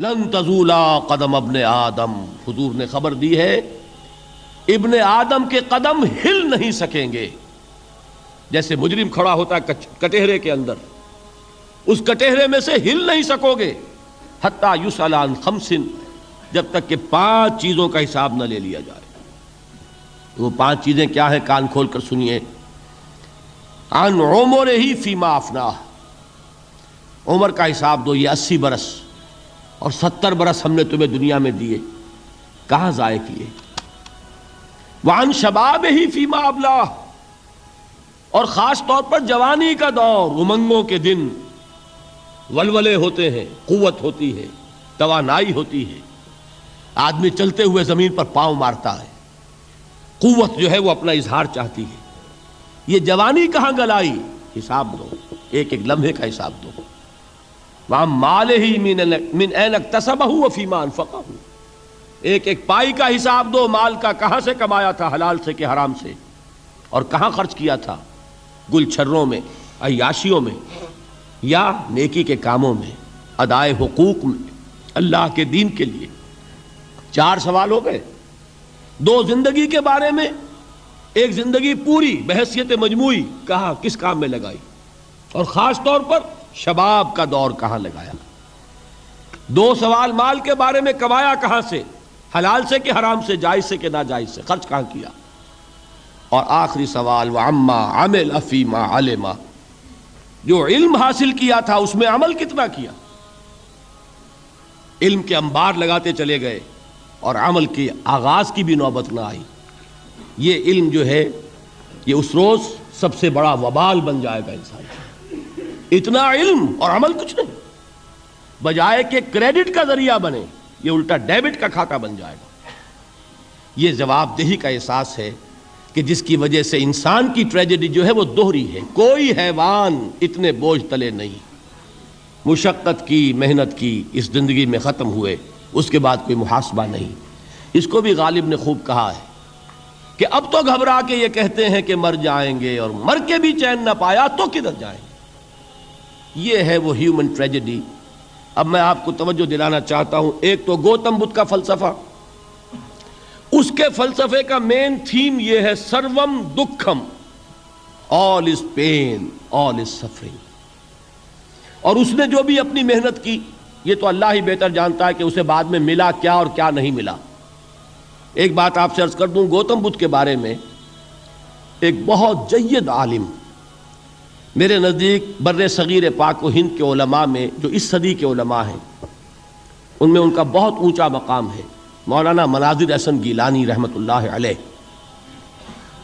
لن تزولا قدم ابن آدم، حضور نے خبر دی ہے ابن آدم کے قدم ہل نہیں سکیں گے. جیسے مجرم کھڑا ہوتا ہے کٹہرے کے اندر، اس کٹہرے میں سے ہل نہیں سکو گے حتی یسأل عن خمس، جب تک کہ 5 چیزوں کا حساب نہ لے لیا جائے. وہ 5 چیزیں کیا ہیں؟ کان کھول کر سنیے. عن عمرہ فیما افناہ، عمر کا حساب دو، یہ 80 برس اور 70 برس ہم نے تمہیں دنیا میں دیے، کہاں ضائع کیے. وعن شبابہ فیما ابلاہ، اور خاص طور پر جوانی کا دور، امنگوں کے دن، ولولے ہوتے ہیں، قوت ہوتی ہے، توانائی ہوتی ہے، آدمی چلتے ہوئے زمین پر پاؤں مارتا ہے، قوت جو ہے وہ اپنا اظہار چاہتی ہے. یہ جوانی کہاں گلائی؟ حساب دو، ایک ایک لمحے کا حساب دو. وَعَن مَالِهِ مِنْ أَيْنَ اكْتَسَبَهُ وَفِيمَا أَنْفَقَهُ، ایک ایک پائی کا حساب دو، مال کا کہاں سے کمایا تھا، حلال سے کہ حرام سے، اور کہاں خرچ کیا تھا، گل چھروں میں، عیاشیوں میں، یا نیکی کے کاموں میں، ادائے حقوق میں، اللہ کے دین کے لیے. 4 سوال ہو گئے. 2 زندگی کے بارے میں، ایک زندگی پوری بحیثیت مجموعی کہاں کس کام میں لگائی، اور خاص طور پر شباب کا دور کہاں لگایا. 2 سوال مال کے بارے میں، کمایا کہاں سے، حلال سے کہ حرام سے، جائز سے کہ ناجائز سے، خرچ کہاں کیا. اور آخری سوال وعما عمل فیما علم، جو علم حاصل کیا تھا اس میں عمل کتنا کیا. علم کے انبار لگاتے چلے گئے اور عمل کے آغاز کی بھی نوبت نہ آئی. یہ علم جو ہے یہ اس روز سب سے بڑا وبال بن جائے گا انسان. اتنا علم اور عمل کچھ نہیں، بجائے کہ کریڈٹ کا ذریعہ بنے یہ الٹا ڈیبٹ کا کھاتا بن جائے گا. یہ جواب دہی کا احساس ہے کہ جس کی وجہ سے انسان کی ٹریجڈی جو ہے وہ دوہری ہے. کوئی حیوان اتنے بوجھ تلے نہیں، مشقت کی، محنت کی، اس زندگی میں ختم ہوئے، اس کے بعد کوئی محاسبہ نہیں. اس کو بھی غالب نے خوب کہا ہے کہ اب تو گھبرا کے یہ کہتے ہیں کہ مر جائیں گے، اور مر کے بھی چین نہ پایا تو کدھر جائیں گے. یہ ہے وہ ہیومن ٹریجڈی. اب میں آپ کو توجہ دلانا چاہتا ہوں، ایک تو گوتم بدھ کا فلسفہ، اس کے فلسفے کا مین تھیم یہ ہے سروم دکھم، آل از پین، آل از سفرنگ. اور اس نے جو بھی اپنی محنت کی یہ تو اللہ ہی بہتر جانتا ہے کہ اسے بعد میں ملا کیا اور کیا نہیں ملا. ایک بات آپ سے عرض کر دوں، گوتم بدھ کے بارے میں ایک بہت جید عالم، میرے نزدیک بر صغیر پاک و ہند کے علماء میں جو اس صدی کے علماء ہیں ان میں ان کا بہت اونچا مقام ہے، مولانا مناظر احسن گیلانی رحمۃ اللہ علیہ.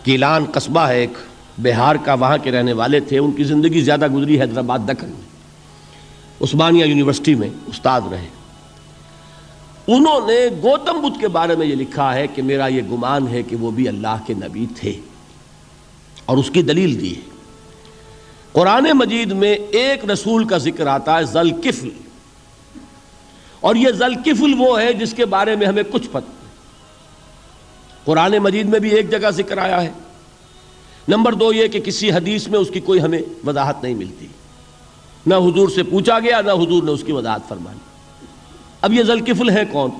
گیلان قصبہ ہے ایک بہار کا، وہاں کے رہنے والے تھے. ان کی زندگی زیادہ گزری حیدرآباد دکن میں، عثمانیہ یونیورسٹی میں استاد رہے. انہوں نے گوتم بدھ کے بارے میں یہ لکھا ہے کہ میرا یہ گمان ہے کہ وہ بھی اللہ کے نبی تھے، اور اس کی دلیل دی ہے. قرآن مجید میں ایک رسول کا ذکر آتا ہے، ذوالکفل، اور یہ ذوالکفل وہ ہے جس کے بارے میں ہمیں کچھ پتہ نہیں. قرآن مجید میں بھی ایک جگہ ذکر آیا ہے. نمبر 2 یہ کہ کسی حدیث میں اس کی کوئی ہمیں وضاحت نہیں ملتی، نہ حضور سے پوچھا گیا نہ حضور نے اس کی وضاحت فرمائی. اب یہ ذوالکفل ہے کون؟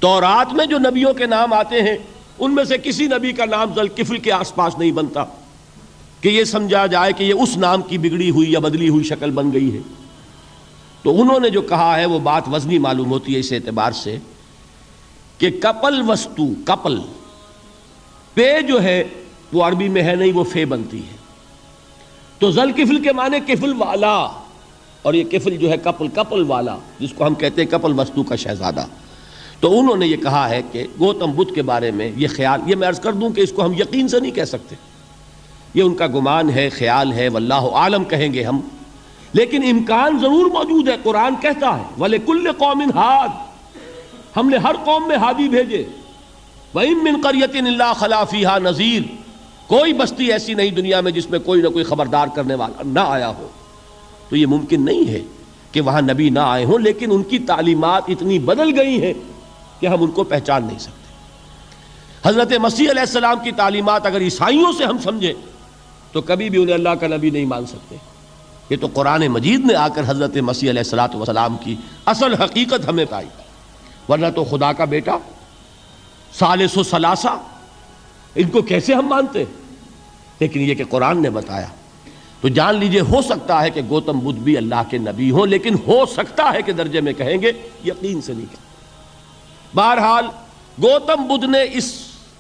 تورات میں جو نبیوں کے نام آتے ہیں ان میں سے کسی نبی کا نام ذوالکفل کے آس پاس نہیں بنتا کہ یہ سمجھا جائے کہ یہ اس نام کی بگڑی ہوئی یا بدلی ہوئی شکل بن گئی ہے. تو انہوں نے جو کہا ہے وہ بات وزنی معلوم ہوتی ہے اس اعتبار سے کہ کپل وستو، کپل، پے جو ہے وہ عربی میں ہے نہیں، وہ فے بنتی ہے. تو ذوالکفل کے معنی کفل والا، اور یہ کفل جو ہے کپل، کپل والا، جس کو ہم کہتے ہیں کپل وستو کا شہزادہ. تو انہوں نے یہ کہا ہے کہ گوتم بدھ کے بارے میں یہ خیال، یہ میں عرض کر دوں کہ اس کو ہم یقین سے نہیں کہہ سکتے، یہ ان کا گمان ہے، خیال ہے، واللہ عالم کہیں گے ہم، لیکن امکان ضرور موجود ہے. قرآن کہتا ہے وَلِكُلِّ قَوْمٍ ہاد، ہم نے ہر قوم میں ہادی بھیجے. وَإِن مِّن قَرْيَةٍ إِلَّا خَلَا فِيهَا نَذِيرٌ، کوئی بستی ایسی نہیں دنیا میں جس میں کوئی نہ کوئی خبردار کرنے والا نہ آیا ہو. تو یہ ممکن نہیں ہے کہ وہاں نبی نہ آئے ہوں، لیکن ان کی تعلیمات اتنی بدل گئی ہیں کہ ہم ان کو پہچان نہیں سکتے. حضرت مسیح علیہ السلام کی تعلیمات اگر عیسائیوں سے ہم سمجھیں تو کبھی بھی انہیں اللہ کا نبی نہیں مان سکتے. یہ تو قرآن مجید نے آ کر حضرت مسیح علیہ الصلوۃ والسلام کی اصل حقیقت ہمیں بتائی، ورنہ تو خدا کا بیٹا ثالث و ثلاثہ ان کو کیسے ہم مانتے ہیں؟ لیکن یہ کہ قرآن نے بتایا تو جان لیجئے ہو سکتا ہے کہ گوتم بدھ بھی اللہ کے نبی ہوں، لیکن ہو سکتا ہے کہ درجے میں کہیں گے، یقین سے نہیں کہیں۔ بہرحال گوتم بدھ نے اس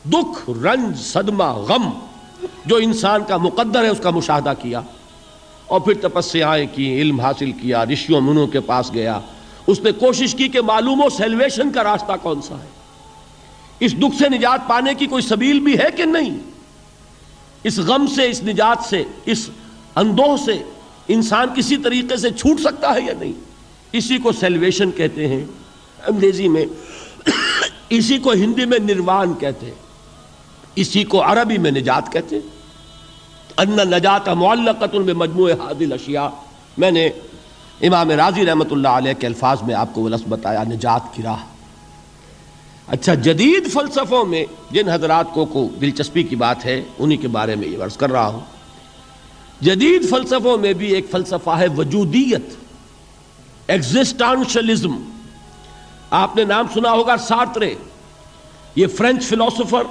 دکھ، رنج، صدمہ، غم جو انسان کا مقدر ہے اس کا مشاہدہ کیا، اور پھر تپسیائیں کی، علم حاصل کیا، رشیوں منوں کے پاس گیا، اس نے کوشش کی کہ معلوم ہو سیلویشن کا راستہ کون سا ہے، اس دکھ سے نجات پانے کی کوئی سبیل بھی ہے کہ نہیں، اس غم سے، اس نجات سے، اس اندوہ سے انسان کسی طریقے سے چھوٹ سکتا ہے یا نہیں۔ اسی کو سیلویشن کہتے ہیں انگریزی میں، اسی کو ہندی میں نروان کہتے ہیں، اسی کو عربی میں نجات کہتے ہیں۔ ان النجات معلقۃ بمجموع هذه الاشیاء، میں نے امام رازی رحمۃ اللہ علیہ کے الفاظ میں آپ کو وہ لفظ بتایا، نجات کی راہ۔ اچھا، جدید فلسفوں میں جن حضرات کو دلچسپی کی بات ہے انہی کے بارے میں یہ عرض کر رہا ہوں۔ جدید فلسفوں میں بھی ایک فلسفہ ہے وجودیت، ایگزسٹانشلزم۔ آپ نے نام سنا ہوگا سارترے، یہ فرینچ فلسفر،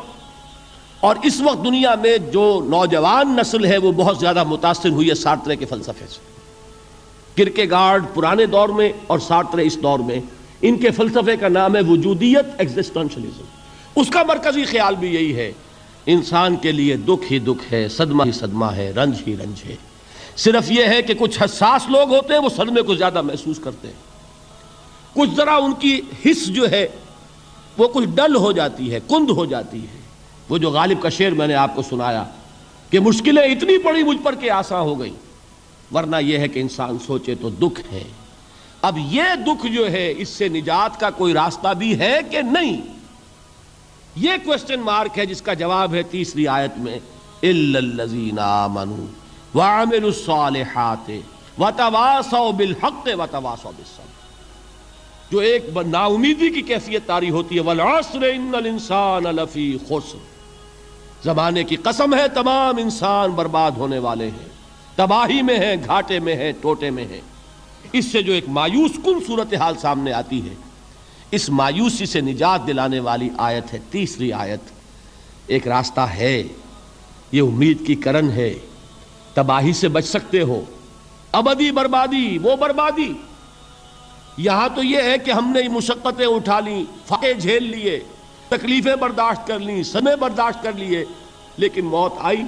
اور اس وقت دنیا میں جو نوجوان نسل ہے وہ بہت زیادہ متاثر ہوئی ہے سارترے کے فلسفے سے۔ کرکیگارڈ پرانے دور میں اور سارترے اس دور میں، ان کے فلسفے کا نام ہے وجودیت، ایگزسٹانشلزم۔ اس کا مرکزی خیال بھی یہی ہے، انسان کے لیے دکھ ہی دکھ ہے، صدمہ ہی صدمہ ہے، رنج ہی رنج ہے۔ صرف یہ ہے کہ کچھ حساس لوگ ہوتے ہیں وہ صدمے کو زیادہ محسوس کرتے ہیں، کچھ ذرا ان کی حس جو ہے وہ کچھ ڈل ہو جاتی ہے، کند ہو جاتی ہے۔ وہ جو غالب کا شعر میں نے آپ کو سنایا کہ مشکلیں اتنی پڑی مجھ پر کہ آساں ہو گئی، ورنہ یہ ہے کہ انسان سوچے تو دکھ ہے۔ اب یہ دکھ جو ہے اس سے نجات کا کوئی راستہ بھی ہے کہ نہیں، یہ کوسچن مارک ہے، جس کا جواب ہے تیسری آیت میں، اِلَّا الَّذِينَ آمَنُوا وَعَمِلُوا الصَّالِحَاتِ وَتَوَاصَوْا بِالْحَقِّ وَتَوَاصَوْا بِالصَّبْرِ۔ جو ایک نا امیدی کی کیفیت طاری ہوتی ہے، وَالْعَصْرِ إِنَّ الْإِنسَانَ لَفِي خُسْرٍ، زمانے کی قسم ہے تمام انسان برباد ہونے والے ہیں، تباہی میں ہیں، گھاٹے میں ہیں، ٹوٹے میں ہیں۔ اس سے جو ایک مایوس کن صورتحال سامنے آتی ہے، اس مایوسی سے نجات دلانے والی آیت ہے تیسری آیت۔ ایک راستہ ہے، یہ امید کی کرن ہے، تباہی سے بچ سکتے ہو، ابدی بربادی، وہ بربادی۔ یہاں تو یہ ہے کہ ہم نے مشقتیں اٹھا لیں، فاقے جھیل لیے، تکلیفیں برداشت کر لیں، صدمے برداشت کر لیے، لیکن موت آئی،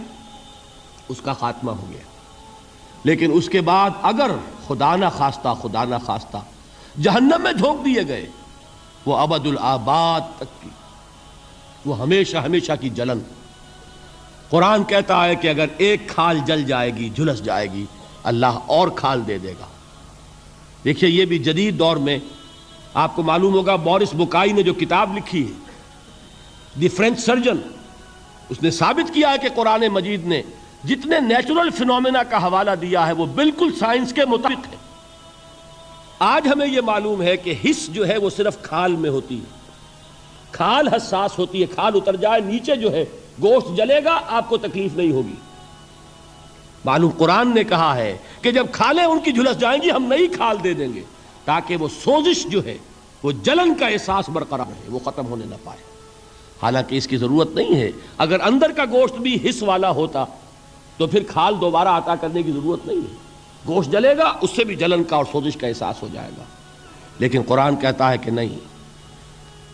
اس کا خاتمہ ہو گیا۔ لیکن اس کے بعد اگر خدا نہ خواستہ جہنم میں جھونک دیے گئے، وہ ابد الآباد تک کی، وہ ہمیشہ ہمیشہ کی جلن۔ قرآن کہتا ہے کہ اگر ایک کھال جل جائے گی، جھلس جائے گی، اللہ اور کھال دے دے گا۔ دیکھیے، یہ بھی جدید دور میں آپ کو معلوم ہوگا، بورس بکائی نے جو کتاب لکھی ہے، دی فرینچ سرجن، اس نے ثابت کیا ہے کہ قرآن مجید نے جتنے نیچرل فینومینا کا حوالہ دیا ہے وہ بالکل سائنس کے مطابق ہے۔ آج ہمیں یہ معلوم ہے کہ حس جو ہے وہ صرف کھال میں ہوتی ہے، کھال حساس ہوتی ہے، کھال اتر جائے نیچے جو ہے گوشت جلے گا، آپ کو تکلیف نہیں ہوگی۔ معلوم قرآن نے کہا ہے کہ جب کھالیں ان کی جھلس جائیں گی، ہم نئی کھال دے دیں گے تاکہ وہ سوزش جو ہے، وہ جلن کا احساس برقرار رہے، وہ ختم ہونے نہ پائے۔ حالانکہ اس کی ضرورت نہیں ہے، اگر اندر کا گوشت بھی حس والا ہوتا تو پھر کھال دوبارہ عطا کرنے کی ضرورت نہیں ہے، گوشت جلے گا، اس سے بھی جلن کا اور سوزش کا احساس ہو جائے گا۔ لیکن قرآن کہتا ہے کہ نہیں،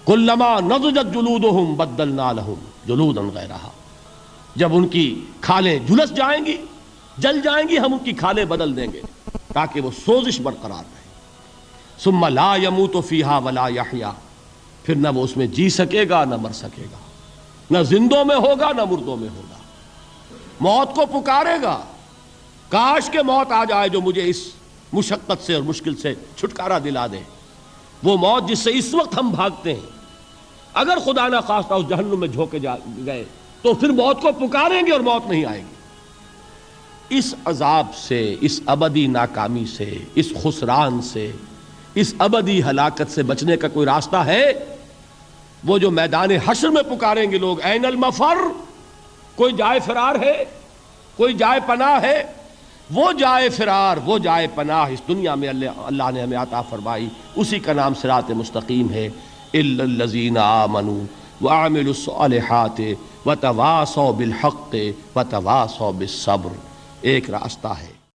کلما نضجت جلودہم بدلنا لہم جلودا غیرہا، جب ان کی کھالیں جھلس جائیں گی، جل جائیں گی، ہم ان کی کھالیں بدل دیں گے تاکہ وہ سوزش برقرار رہے۔ ثم لا يموت فیہا ولا یحیا، پھر نہ وہ اس میں جی سکے گا نہ مر سکے گا، نہ زندوں میں ہوگا نہ مردوں میں ہوگا۔ موت کو پکارے گا، کاش کہ موت آ جائے جو مجھے اس مشقت سے اور مشکل سے چھٹکارا دلا دے۔ وہ موت جس سے اس وقت ہم بھاگتے ہیں، اگر خدا نہ خواستہ اس جہنم میں جھونکے گئے تو پھر موت کو پکاریں گے اور موت نہیں آئے گی۔ اس عذاب سے، اس ابدی ناکامی سے، اس خسران سے، اس ابدی ہلاکت سے بچنے کا کوئی راستہ ہے؟ وہ جو میدان حشر میں پکاریں گے لوگ، این المفر، کوئی جائے فرار ہے، کوئی جائے پناہ ہے؟ وہ جائے فرار، وہ جائے پناہ اس دنیا میں اللہ نے ہمیں عطا فرمائی، اسی کا نام صراط مستقیم ہے۔ الا الذین آمنوا وعملوا الصالحات وتواصوا بالحق وتواصوا بالصبر، ایک راستہ ہے۔